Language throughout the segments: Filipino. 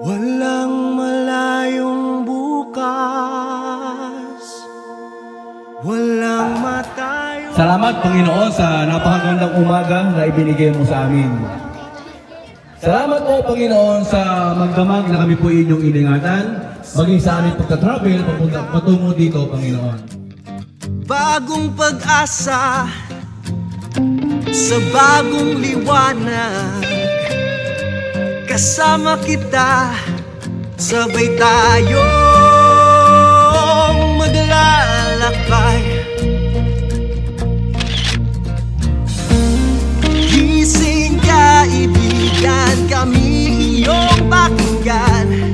Walang malayong bukas, walang matayong... Salamat Panginoon sa napakagandang umaga na ibinigay mo sa amin. Salamat po Panginoon sa magdamag na kami po inyong iningatan, maging sa aming pagka-travel patungo dito Panginoon. Bagong pag-asa sa bagong liwanag, kasama kita, sabay tayong maglalakbay. Gising kaibigan, kami iyong pakinggan.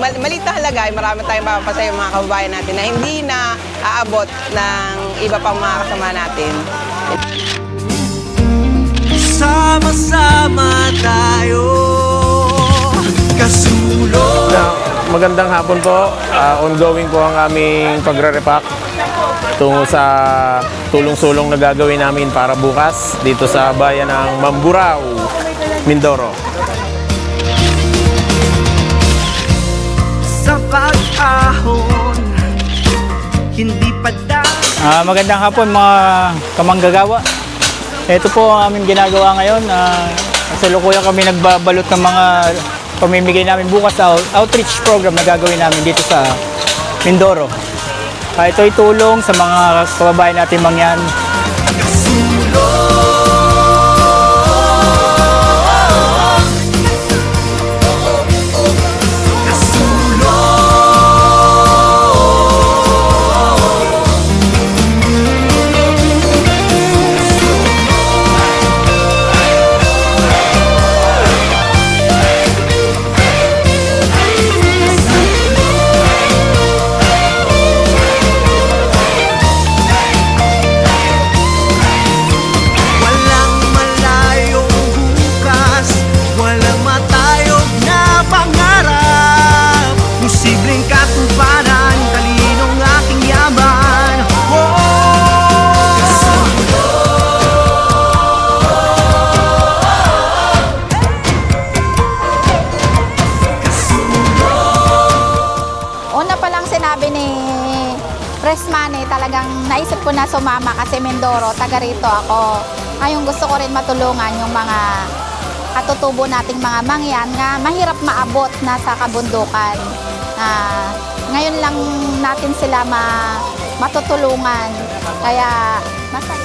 Maliit na halaga ay marami tayong mapapasaya mga kababayan natin na hindi na aabot ng iba pang mga kasama natin. Sama-sama tayo, kasulong. Magandang hapon po. Ongoing po ang aming pagre-repack tungo sa tulong-sulong na gagawin namin para bukas dito sa bayan ng Mamburao, Mindoro. Sa pag-ahon, hindi pa magandang hapon mga kamanggagawa. Ito po ang aming ginagawa ngayon. Kasalukuyan kami nagbabalot ng mga pamimigay namin bukas sa outreach program na gagawin namin dito sa Mindoro. Ito ay tulong sa mga kababayan natin mangyan. Sinabi ni Pressman, talagang naisip ko na sumama kasi Mindoro, taga rito ako. Ngayon gusto ko rin matulungan yung mga katutubo nating mga mangyan nga mahirap maabot na sa kabundukan. Ngayon lang natin sila matutulungan. Kaya masaya.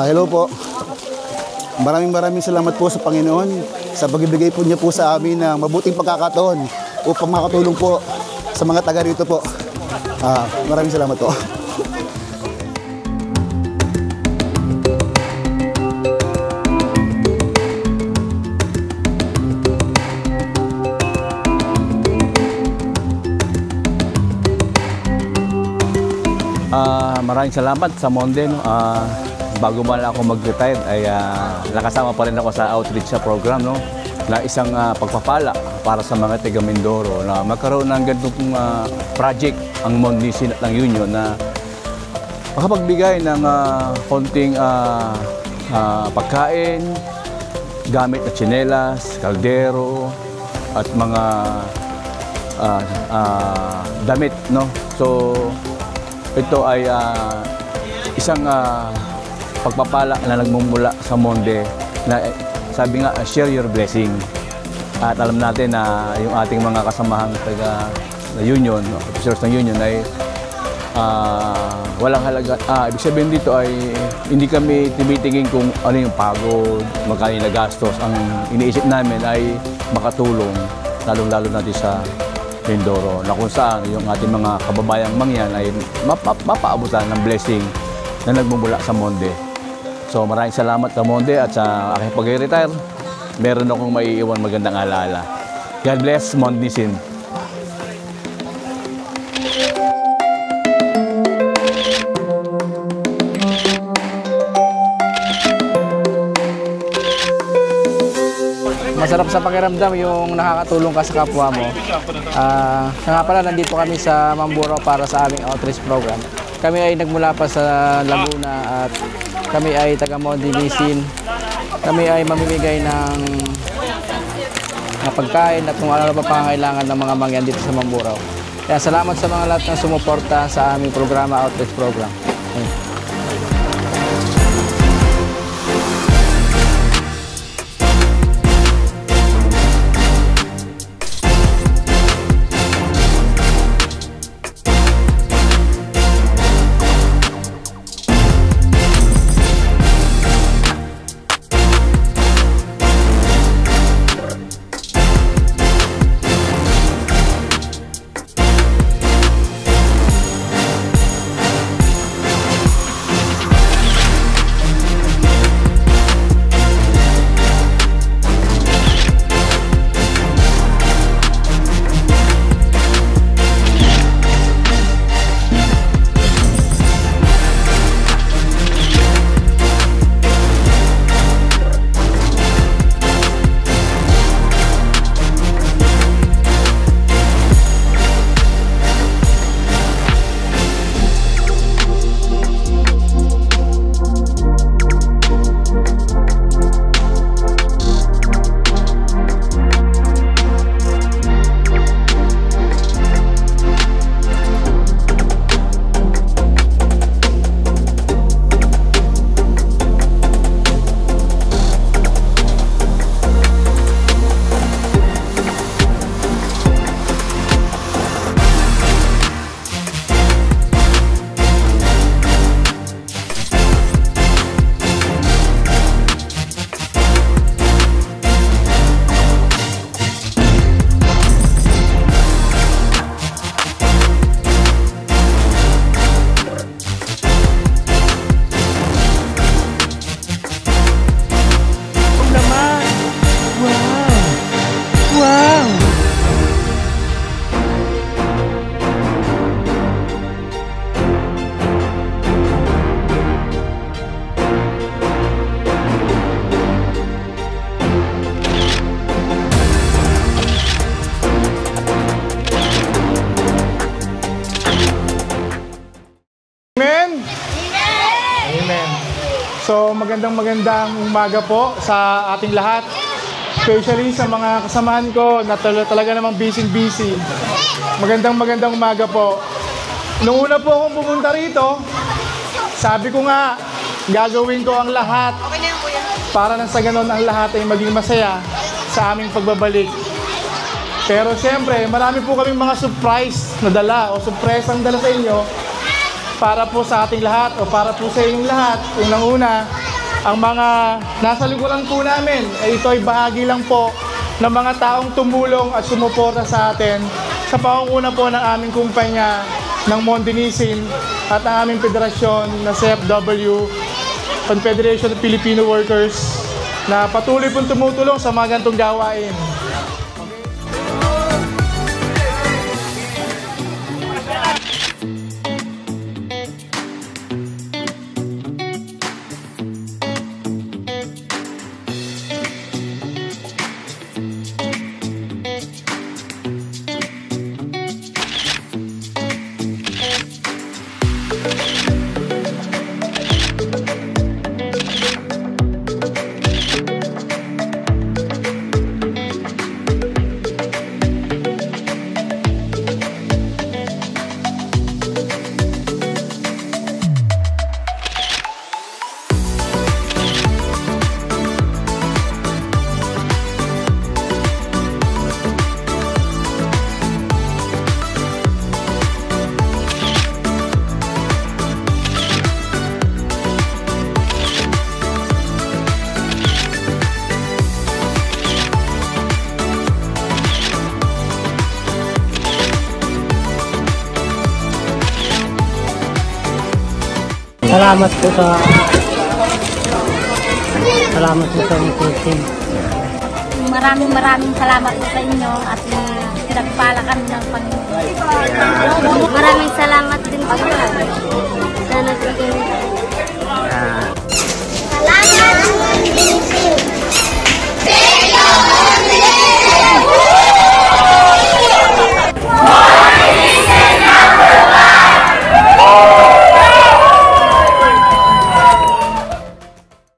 Hello po. Maraming salamat po sa Panginoon sa pagbibigay po niya po sa amin ng mabuting pagkakataon upang makatulong po sa mga taga rito po. Maraming salamat po. Maraming salamat sa Monde. Bago man ako mag-retire ay nakasama pa rin ako sa outreach sa program, no? Na isang pagpapala para sa mga taga Mindoro na magkaroon ng ganitong project ang Monde Sinat ng Union na makapagbigay ng konting pagkain, gamit na tsinelas, kaldero at mga damit, no? So ito ay isang pagpapala na nagmumula sa Monde na sabi nga, share your blessing. At alam natin na yung ating mga kasamahang taga union, officers ng union ay walang halaga. Ibig sabihin dito ay hindi kami timitingin kung ano yung pagod, magkano na gastos. Ang iniisip namin ay makatulong, lalong-lalo natin sa Mindoro, na kung saan yung ating mga kababayang mangyan ay mapaabutan ng blessing na nagmumula sa Monde. So maraming salamat sa Monde at sa aking pag-retire. meron akong maiiwan magandang alaala. God bless, Mount Nisin. Masarap sa pakiramdam yung nakakatulong ka sa kapwa mo. Nga pala, nandito kami sa Mamburao para sa aming outreach program. Kami ay nagmula pa sa Laguna at kami ay taga Mount Nisin. Kami ay mamimigay ng pagkain at kung ano pa pangangailangan ng mga mangyan dito sa Mamburao. Kaya salamat sa mga lahat ng sumuporta sa aming programa, outreach program. So magandang umaga po sa ating lahat. Especially sa mga kasamahan ko na talaga namang busy. Magandang umaga po. Nung una po akong pumunta rito, sabi ko nga, gagawin ko ang lahat para nang sa ganon ang lahat ay maging masaya sa aming pagbabalik. Pero siyempre, marami po kaming mga surprise na dala o surpresang dala sa inyo para po sa ating lahat o para po sa inyong lahat. Unang-una, ang mga nasa likuran po namin, ito ay bahagi lang po ng mga taong tumulong at sumuporta sa atin sa pangunguna po ng aming kumpanya ng Mount Nisin at ang aming federasyon na CFW, Confederation of Filipino Workers, na patuloy pong tumutulong sa mga ganitong gawain. Salamat po sa inyong maraming salamat po sa inyo at pinagpala kami ng Panginoon.